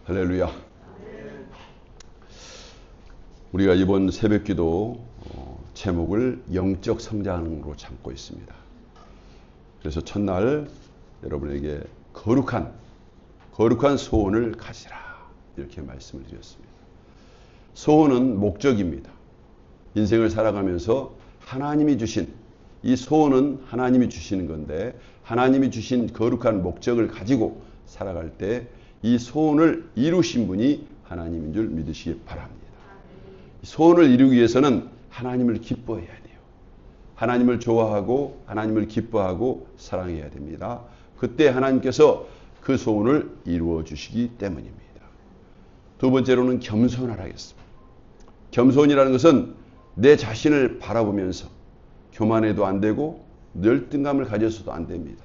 할렐루야. 우리가 이번 새벽기도 제목을 영적 성장으로 삼고 있습니다. 그래서 첫날 여러분에게 거룩한 소원을 가지라 이렇게 말씀을 드렸습니다. 소원은 목적입니다. 인생을 살아가면서 하나님이 주신 이 소원은 하나님이 주시는 건데, 하나님이 주신 거룩한 목적을 가지고 살아갈 때 이 소원을 이루신 분이 하나님인 줄 믿으시기 바랍니다. 소원을 이루기 위해서는 하나님을 기뻐해야 돼요. 하나님을 좋아하고 하나님을 기뻐하고 사랑해야 됩니다. 그때 하나님께서 그 소원을 이루어 주시기 때문입니다. 두 번째로는 겸손하라겠습니다. 겸손이라는 것은 내 자신을 바라보면서 교만해도 안 되고 열등감을 가져서도 안 됩니다.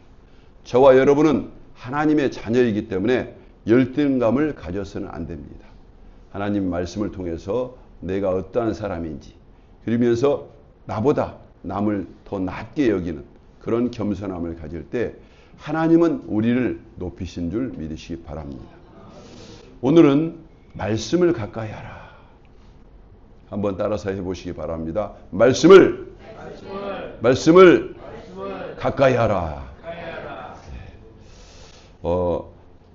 저와 여러분은 하나님의 자녀이기 때문에 열등감을 가져서는 안 됩니다. 하나님 말씀을 통해서 내가 어떠한 사람인지, 그러면서 나보다 남을 더 낮게 여기는 그런 겸손함을 가질 때 하나님은 우리를 높이신 줄 믿으시기 바랍니다. 오늘은 말씀을 가까이 하라. 한번 따라서 해보시기 바랍니다. 말씀을 가까이 하라.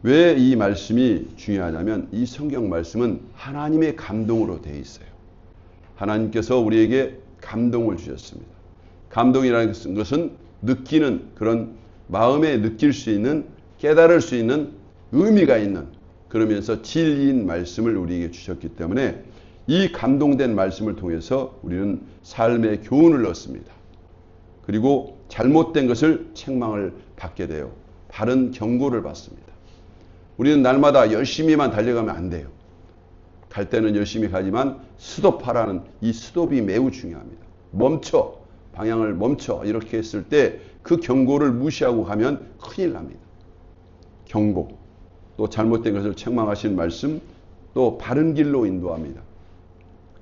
왜 이 말씀이 중요하냐면 이 성경 말씀은 하나님의 감동으로 되어 있어요. 하나님께서 우리에게 감동을 주셨습니다. 감동이라는 것은 느끼는 그런 마음에 느낄 수 있는, 깨달을 수 있는 의미가 있는, 그러면서 진리인 말씀을 우리에게 주셨기 때문에 이 감동된 말씀을 통해서 우리는 삶의 교훈을 얻습니다. 그리고 잘못된 것을 책망을 받게 돼요. 바른 경고를 받습니다. 우리는 날마다 열심히만 달려가면 안 돼요. 갈 때는 열심히 가지만 스톱하라는 이 스톱이 매우 중요합니다. 멈춰, 방향을 멈춰 이렇게 했을 때 그 경고를 무시하고 가면 큰일 납니다. 경고, 또 잘못된 것을 책망하신 말씀, 또 바른 길로 인도합니다.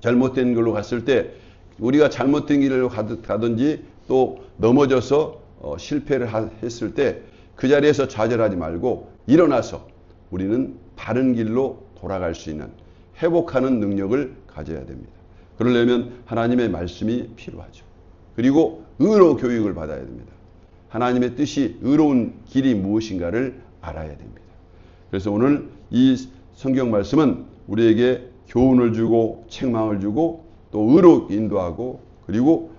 잘못된 길로 갔을 때 우리가 잘못된 길로 가든지 또 넘어져서 실패를 했을 때 그 자리에서 좌절하지 말고 일어나서 우리는 바른 길로 돌아갈 수 있는, 회복하는 능력을 가져야 됩니다. 그러려면 하나님의 말씀이 필요하죠. 그리고 의로 교육을 받아야 됩니다. 하나님의 뜻이 의로운 길이 무엇인가를 알아야 됩니다. 그래서 오늘 이 성경 말씀은 우리에게 교훈을 주고 책망을 주고 또 의로 인도하고 그리고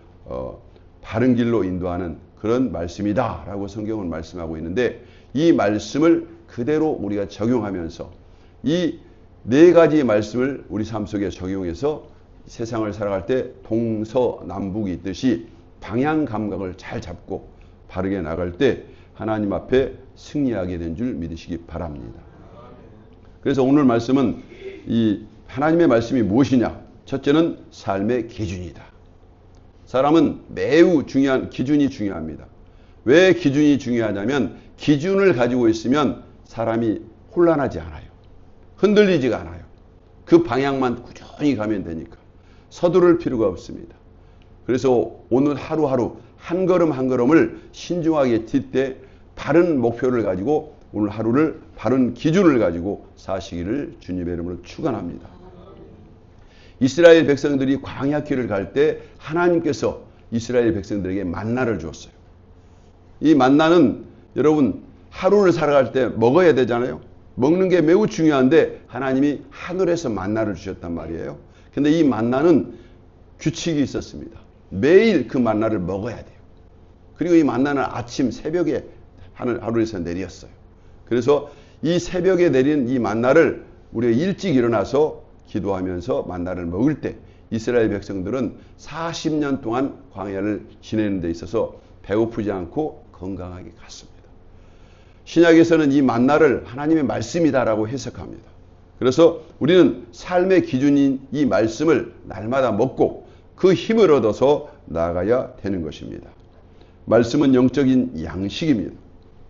바른 길로 인도하는 그런 말씀이다 라고 성경은 말씀하고 있는데, 이 말씀을 그대로 우리가 적용하면서 이 네 가지 말씀을 우리 삶 속에 적용해서 세상을 살아갈 때 동서남북이 있듯이 방향 감각을 잘 잡고 바르게 나갈 때 하나님 앞에 승리하게 된 줄 믿으시기 바랍니다. 그래서 오늘 말씀은 이 하나님의 말씀이 무엇이냐? 첫째는 삶의 기준이다. 사람은 매우 중요한 기준이 중요합니다. 왜 기준이 중요하냐면 기준을 가지고 있으면 사람이 혼란하지 않아요. 흔들리지가 않아요. 그 방향만 꾸준히 가면 되니까 서두를 필요가 없습니다. 그래서 오늘 하루하루 한 걸음 한 걸음을 신중하게 뛸 때 바른 목표를 가지고 오늘 하루를 바른 기준을 가지고 사시기를 주님의 이름으로 축원합니다. 이스라엘 백성들이 광야길을 갈 때 하나님께서 이스라엘 백성들에게 만나를 주었어요. 이 만나는 여러분 하루를 살아갈 때 먹어야 되잖아요. 먹는 게 매우 중요한데 하나님이 하늘에서 만나를 주셨단 말이에요. 근데 이 만나는 규칙이 있었습니다. 매일 그 만나를 먹어야 돼요. 그리고 이 만나는 아침 새벽에 하늘에서 내렸어요. 그래서 이 새벽에 내린 이 만나를 우리가 일찍 일어나서 기도하면서 만나를 먹을 때 이스라엘 백성들은 40년 동안 광야를 지내는 데 있어서 배고프지 않고 건강하게 갔습니다. 신약에서는 이 만나를 하나님의 말씀이다라고 해석합니다. 그래서 우리는 삶의 기준인 이 말씀을 날마다 먹고 그 힘을 얻어서 나아가야 되는 것입니다. 말씀은 영적인 양식입니다.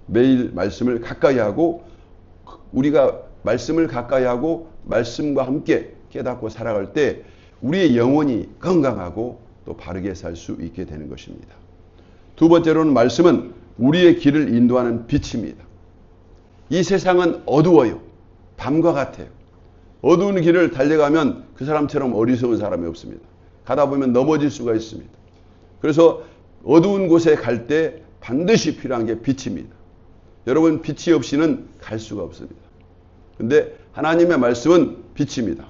매일 말씀을 가까이 하고 우리가 말씀을 가까이 하고 말씀과 함께 깨닫고 살아갈 때 우리의 영혼이 건강하고 또 바르게 살 수 있게 되는 것입니다. 두 번째로는 말씀은 우리의 길을 인도하는 빛입니다. 이 세상은 어두워요. 밤과 같아요. 어두운 길을 달려가면 그 사람처럼 어리석은 사람이 없습니다. 가다 보면 넘어질 수가 있습니다. 그래서 어두운 곳에 갈 때 반드시 필요한 게 빛입니다. 여러분, 빛이 없이는 갈 수가 없습니다. 근데 하나님의 말씀은 빛입니다.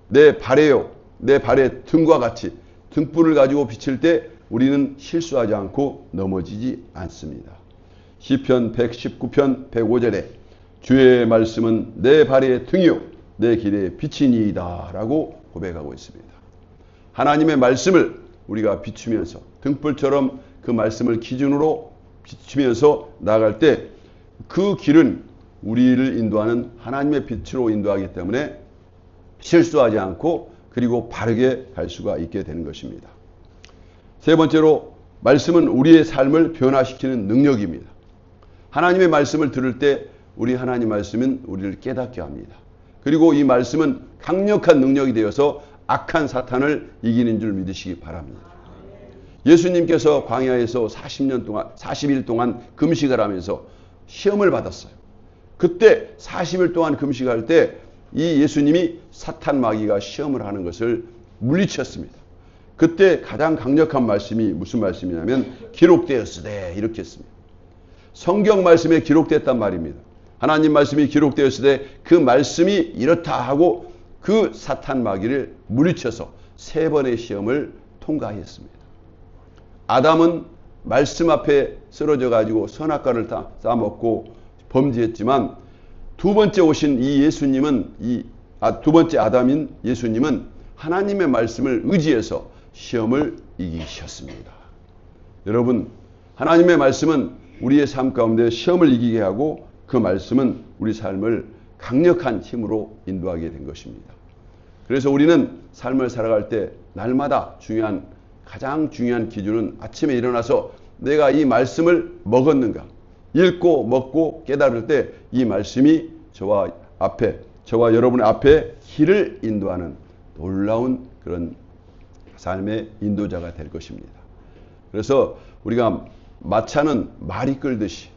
내 발에요. 내 발의 등과 같이 등불을 가지고 비칠 때 우리는 실수하지 않고 넘어지지 않습니다. 시편 119편 105절에 주의 말씀은 내 발의 등이요 내 길의 빛이니이다 라고 고백하고 있습니다. 하나님의 말씀을 우리가 비추면서 등불처럼 그 말씀을 기준으로 비추면서 나아갈 때 그 길은 우리를 인도하는 하나님의 빛으로 인도하기 때문에 실수하지 않고 그리고 바르게 갈 수가 있게 되는 것입니다. 세 번째로 말씀은 우리의 삶을 변화시키는 능력입니다. 하나님의 말씀을 들을 때 우리 하나님 말씀은 우리를 깨닫게 합니다. 그리고 이 말씀은 강력한 능력이 되어서 악한 사탄을 이기는 줄 믿으시기 바랍니다. 예수님께서 광야에서 40일 동안 금식을 하면서 시험을 받았어요. 그때 40일 동안 금식할 때 이 예수님이 사탄 마귀가 시험을 하는 것을 물리쳤습니다. 그때 가장 강력한 말씀이 무슨 말씀이냐면 기록되었으되 이렇게 했습니다. 성경 말씀에 기록됐단 말입니다. 하나님 말씀이 기록되었으되 그 말씀이 이렇다 하고 그 사탄 마귀를 물리쳐서 3번의 시험을 통과했습니다. 아담은 말씀 앞에 쓰러져 가지고 선악과를 다 싸먹고 범죄했지만 두 번째 오신 이 예수님은 두 번째 아담인 예수님은 하나님의 말씀을 의지해서 시험을 이기셨습니다. 여러분, 하나님의 말씀은 우리의 삶 가운데 시험을 이기게 하고 그 말씀은 우리 삶을 강력한 힘으로 인도하게 된 것입니다. 그래서 우리는 삶을 살아갈 때 날마다 가장 중요한 기준은 아침에 일어나서 내가 이 말씀을 먹었는가, 읽고 먹고 깨달을 때 이 말씀이 저와 여러분의 앞에 길을 인도하는 놀라운 그런 삶의 인도자가 될 것입니다. 그래서 우리가 마차는 말이 끌듯이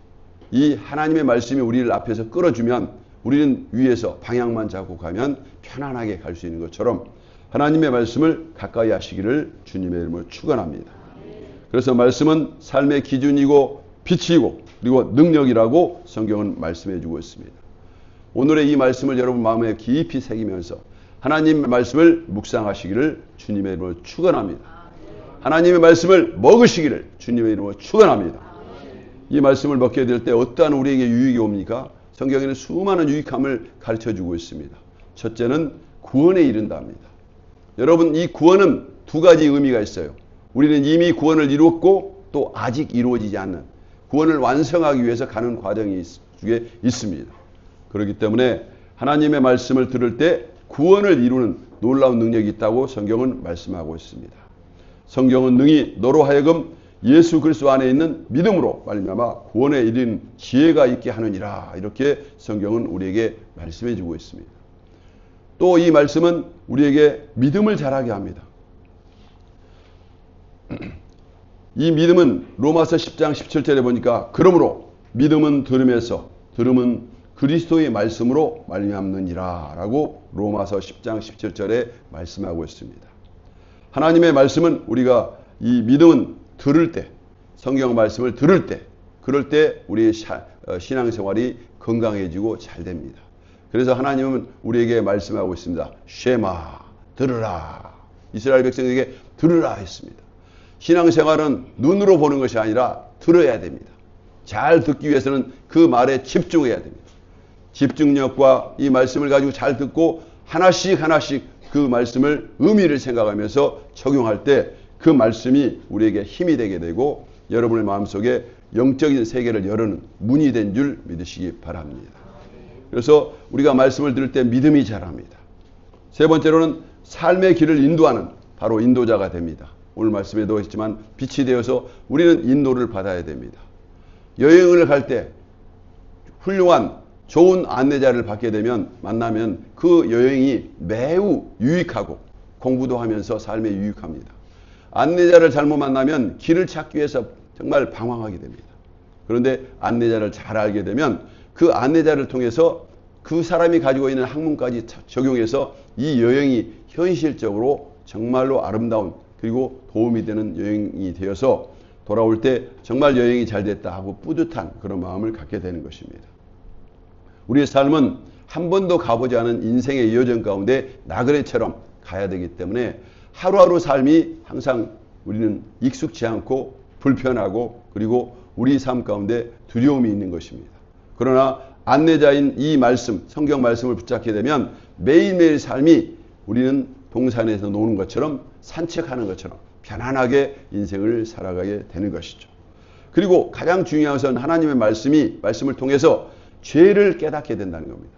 이 하나님의 말씀이 우리를 앞에서 끌어주면 우리는 위에서 방향만 잡고 가면 편안하게 갈 수 있는 것처럼 하나님의 말씀을 가까이 하시기를 주님의 이름으로 축원합니다. 그래서 말씀은 삶의 기준이고 빛이고 그리고 능력이라고 성경은 말씀해 주고 있습니다. 오늘의 이 말씀을 여러분 마음에 깊이 새기면서 하나님의 말씀을 묵상하시기를 주님의 이름으로 축원합니다. 하나님의 말씀을 먹으시기를 주님의 이름으로 축원합니다. 이 말씀을 먹게 될 때 어떠한 우리에게 유익이 옵니까? 성경에는 수많은 유익함을 가르쳐주고 있습니다. 첫째는 구원에 이른답니다. 여러분, 이 구원은 두 가지 의미가 있어요. 우리는 이미 구원을 이루었고 또 아직 이루어지지 않는 구원을 완성하기 위해서 가는 과정이 있습니다. 그렇기 때문에 하나님의 말씀을 들을 때 구원을 이루는 놀라운 능력이 있다고 성경은 말씀하고 있습니다. 성경은 능히 너로 하여금 예수 그리스도 안에 있는 믿음으로 말미암아 구원에 이르는 지혜가 있게 하느니라. 이렇게 성경은 우리에게 말씀해 주고 있습니다. 또 이 말씀은 우리에게 믿음을 자라게 합니다. 이 믿음은 로마서 10장 17절에 보니까 그러므로 믿음은 들음에서 들음은 그리스도의 말씀으로 말미암느니라 라고 로마서 10장 17절에 말씀하고 있습니다. 하나님의 말씀은 우리가 이 믿음은 들을 때 성경 말씀을 들을 때 그럴 때 우리의 신앙생활이 건강해지고 잘 됩니다. 그래서 하나님은 우리에게 말씀하고 있습니다. 쉐마 들으라. 이스라엘 백성에게 들으라 했습니다. 신앙생활은 눈으로 보는 것이 아니라 들어야 됩니다. 잘 듣기 위해서는 그 말에 집중해야 됩니다. 집중력과 이 말씀을 가지고 잘 듣고 하나씩 그 말씀을 의미를 생각하면서 적용할 때 그 말씀이 우리에게 힘이 되게 되고 여러분의 마음속에 영적인 세계를 여는 문이 된 줄 믿으시기 바랍니다. 그래서 우리가 말씀을 들을 때 믿음이 자랍니다. 세 번째로는 삶의 길을 인도하는 바로 인도자가 됩니다. 오늘 말씀에도 했지만 빛이 되어서 우리는 인도를 받아야 됩니다. 여행을 갈 때 훌륭한 좋은 안내자를 만나면 그 여행이 매우 유익하고 공부도 하면서 삶에 유익합니다. 안내자를 잘못 만나면 길을 찾기 위해서 정말 방황하게 됩니다. 그런데 안내자를 잘 알게 되면 그 안내자를 통해서 그 사람이 가지고 있는 학문까지 적용해서 이 여행이 현실적으로 정말로 아름다운 그리고 도움이 되는 여행이 되어서 돌아올 때 정말 여행이 잘 됐다 하고 뿌듯한 그런 마음을 갖게 되는 것입니다. 우리의 삶은 한 번도 가보지 않은 인생의 여정 가운데 나그네처럼 가야 되기 때문에 하루하루 삶이 항상 우리는 익숙지 않고 불편하고 그리고 우리 삶 가운데 두려움이 있는 것입니다. 그러나 안내자인 이 말씀, 성경 말씀을 붙잡게 되면 매일매일 삶이 우리는 동산에서 노는 것처럼 산책하는 것처럼 편안하게 인생을 살아가게 되는 것이죠. 그리고 가장 중요한 것은 하나님의 말씀을 통해서 죄를 깨닫게 된다는 겁니다.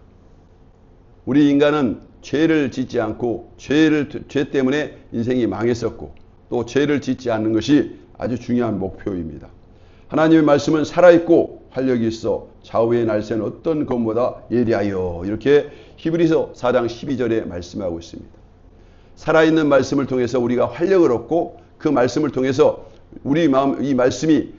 우리 인간은 죄를 짓지 않고 죄 때문에 인생이 망했었고 또 죄를 짓지 않는 것이 아주 중요한 목표입니다. 하나님의 말씀은 살아있고 활력이 있어 좌우의 날새는 어떤 것보다 예리하여 이렇게 히브리서 4장 12절에 말씀하고 있습니다. 살아있는 말씀을 통해서 우리가 활력을 얻고 그 말씀을 통해서 우리 마음 이 말씀이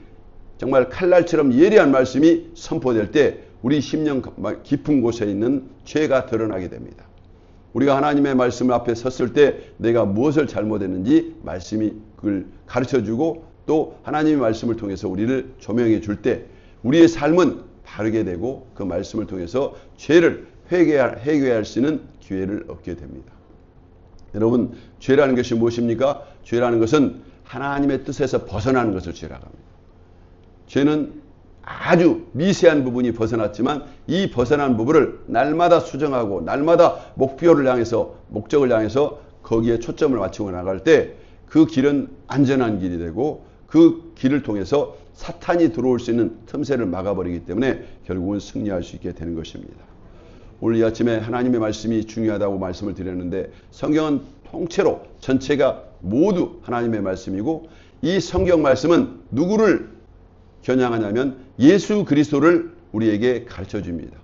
정말 칼날처럼 예리한 말씀이 선포될 때 우리 심령 깊은 곳에 있는 죄가 드러나게 됩니다. 우리가 하나님의 말씀 앞에 섰을 때 내가 무엇을 잘못했는지 말씀이 그걸 가르쳐주고 또 하나님의 말씀을 통해서 우리를 조명해 줄 때 우리의 삶은 바르게 되고 그 말씀을 통해서 죄를 회개할 수 있는 기회를 얻게 됩니다. 여러분, 죄라는 것이 무엇입니까? 죄라는 것은 하나님의 뜻에서 벗어나는 것을 죄라고 합니다. 죄는 아주 미세한 부분이 벗어났지만 이 벗어난 부분을 날마다 수정하고 날마다 목적을 향해서 거기에 초점을 맞추고 나갈 때 그 길은 안전한 길이 되고 그 길을 통해서 사탄이 들어올 수 있는 틈새를 막아버리기 때문에 결국은 승리할 수 있게 되는 것입니다. 오늘 이 아침에 하나님의 말씀이 중요하다고 말씀을 드렸는데 성경은 통째로 전체가 모두 하나님의 말씀이고 이 성경 말씀은 누구를 겨냥하냐면 예수 그리스도를 우리에게 가르쳐 줍니다.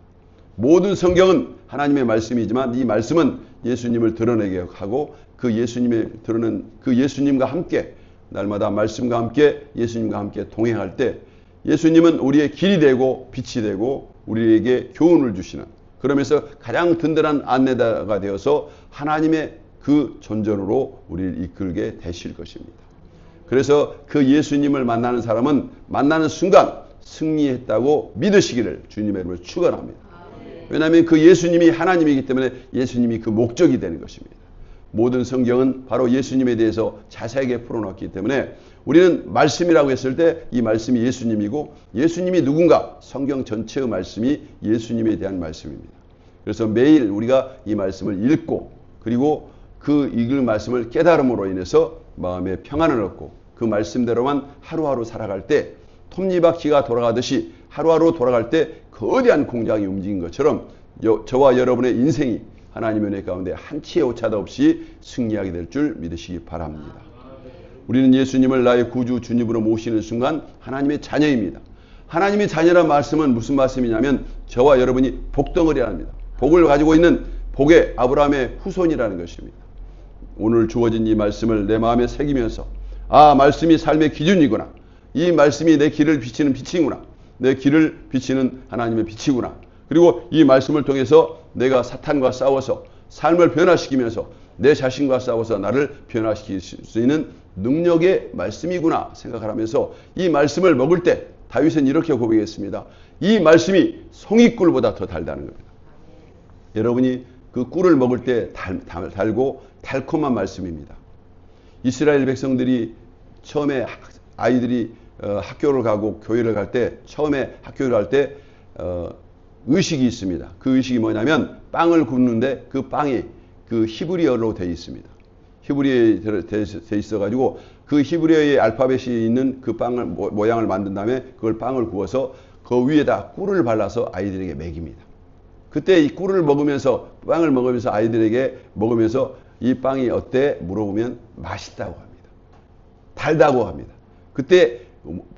모든 성경은 하나님의 말씀이지만 이 말씀은 예수님을 드러내게 하고 그 예수님과 함께 날마다 말씀과 함께 예수님과 함께 동행할 때 예수님은 우리의 길이 되고 빛이 되고 우리에게 교훈을 주시는 그러면서 가장 든든한 안내자가 되어서 하나님의 그 존전으로 우리를 이끌게 되실 것입니다. 그래서 그 예수님을 만나는 사람은 만나는 순간 승리했다고 믿으시기를 주님의 이름으로 축원합니다. 왜냐하면 그 예수님이 하나님이기 때문에 예수님이 그 목적이 되는 것입니다. 모든 성경은 바로 예수님에 대해서 자세하게 풀어놨기 때문에 우리는 말씀이라고 했을 때 이 말씀이 예수님이고 예수님이 누군가 성경 전체의 말씀이 예수님에 대한 말씀입니다. 그래서 매일 우리가 이 말씀을 읽고 그리고 그 읽은 말씀을 깨달음으로 인해서 마음의 평안을 얻고 그 말씀대로만 하루하루 살아갈 때 톱니바퀴가 돌아가듯이 하루하루 돌아갈 때 거대한 공장이 움직인 것처럼 저와 여러분의 인생이 하나님의 은혜 가운데 한치의 오차도 없이 승리하게 될 줄 믿으시기 바랍니다. 우리는 예수님을 나의 구주 주님으로 모시는 순간 하나님의 자녀입니다. 하나님의 자녀란 말씀은 무슨 말씀이냐면 저와 여러분이 복덩어리라는 겁니다. 복을 가지고 있는 복의 아브라함의 후손이라는 것입니다. 오늘 주어진 이 말씀을 내 마음에 새기면서 말씀이 삶의 기준이구나. 이 말씀이 내 길을 비치는 빛이구나. 내 길을 비치는 하나님의 빛이구나. 그리고 이 말씀을 통해서 내가 사탄과 싸워서 삶을 변화시키면서 내 자신과 싸워서 나를 변화시킬 수 있는 능력의 말씀이구나 생각을 하면서 이 말씀을 먹을 때 다윗은 이렇게 고백했습니다. 이 말씀이 송이꿀보다 더 달다는 겁니다. 여러분이 그 꿀을 먹을 때 달고 달콤한 말씀입니다. 이스라엘 백성들이 처음에 아이들이 학교를 가고 교회를 갈 때 처음에 학교를 갈 때 의식이 있습니다. 그 의식이 뭐냐면 빵을 굽는데 그 빵이 그 히브리어로 되어 있습니다. 히브리어에 되어 있어가지고 그 히브리어의 알파벳이 있는 그 빵을 모양을 만든 다음에 그걸 빵을 구워서 그 위에다 꿀을 발라서 아이들에게 먹입니다. 그때 이 꿀을 먹으면서 빵을 먹으면서 아이들에게 먹으면서 이 빵이 어때? 물어보면 맛있다고 합니다. 달다고 합니다. 그때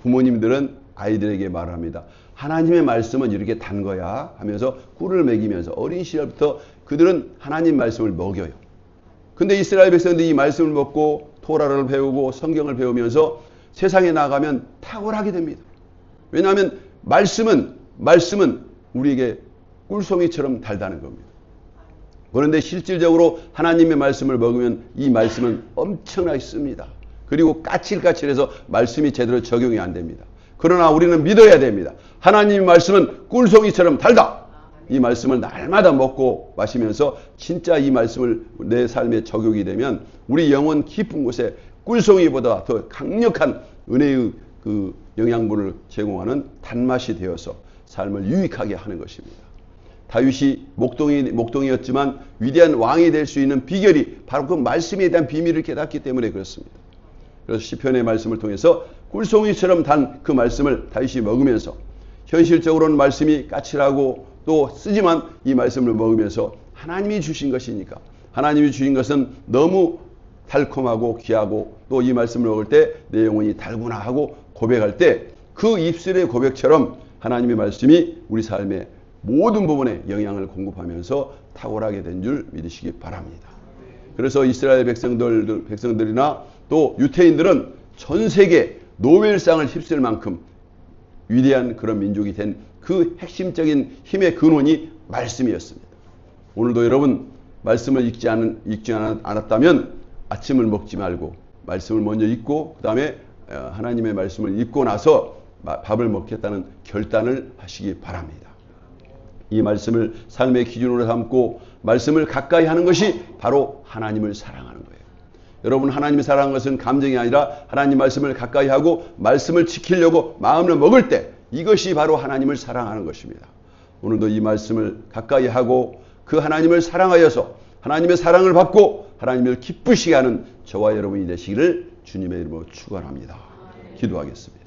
부모님들은 아이들에게 말합니다. 하나님의 말씀은 이렇게 단 거야 하면서 꿀을 먹이면서 어린 시절부터 그들은 하나님 말씀을 먹여요. 근데 이스라엘 백성들이 이 말씀을 먹고 토라를 배우고 성경을 배우면서 세상에 나가면 탁월하게 됩니다. 왜냐하면 말씀은 우리에게 꿀송이처럼 달다는 겁니다. 그런데 실질적으로 하나님의 말씀을 먹으면 이 말씀은 엄청나게 씁니다. 그리고 까칠까칠해서 말씀이 제대로 적용이 안 됩니다. 그러나 우리는 믿어야 됩니다. 하나님의 말씀은 꿀송이처럼 달다. 이 말씀을 날마다 먹고 마시면서 진짜 이 말씀을 내 삶에 적용이 되면 우리 영혼 깊은 곳에 꿀송이보다 더 강력한 은혜의 그 영양분을 제공하는 단맛이 되어서 삶을 유익하게 하는 것입니다. 다윗이 목동이었지만 위대한 왕이 될 수 있는 비결이 바로 그 말씀에 대한 비밀을 깨닫기 때문에 그렇습니다. 그래서 시편의 말씀을 통해서 꿀송이처럼 단 그 말씀을 다윗이 먹으면서 현실적으로는 말씀이 까칠하고 또 쓰지만 이 말씀을 먹으면서 하나님이 주신 것이니까 하나님이 주신 것은 너무 달콤하고 귀하고 또 이 말씀을 먹을 때 내 영혼이 달구나 하고 고백할 때 그 입술의 고백처럼 하나님의 말씀이 우리 삶의 모든 부분에 영향을 공급하면서 탁월하게 된 줄 믿으시기 바랍니다. 그래서 이스라엘 백성들이나 또 유태인들은 전 세계 노벨상을 휩쓸 만큼 위대한 그런 민족이 된 그 핵심적인 힘의 근원이 말씀이었습니다. 오늘도 여러분 말씀을 읽지 않았다면 아침을 먹지 말고 말씀을 먼저 읽고 그 다음에 하나님의 말씀을 읽고 나서 밥을 먹겠다는 결단을 하시기 바랍니다. 이 말씀을 삶의 기준으로 삼고 말씀을 가까이 하는 것이 바로 하나님을 사랑하는 거예요. 여러분 하나님을 사랑하는 것은 감정이 아니라 하나님 말씀을 가까이 하고 말씀을 지키려고 마음을 먹을 때 이것이 바로 하나님을 사랑하는 것입니다. 오늘도 이 말씀을 가까이 하고 그 하나님을 사랑하여서 하나님의 사랑을 받고 하나님을 기쁘시게 하는 저와 여러분이 되시기를 주님의 이름으로 축원합니다. 기도하겠습니다.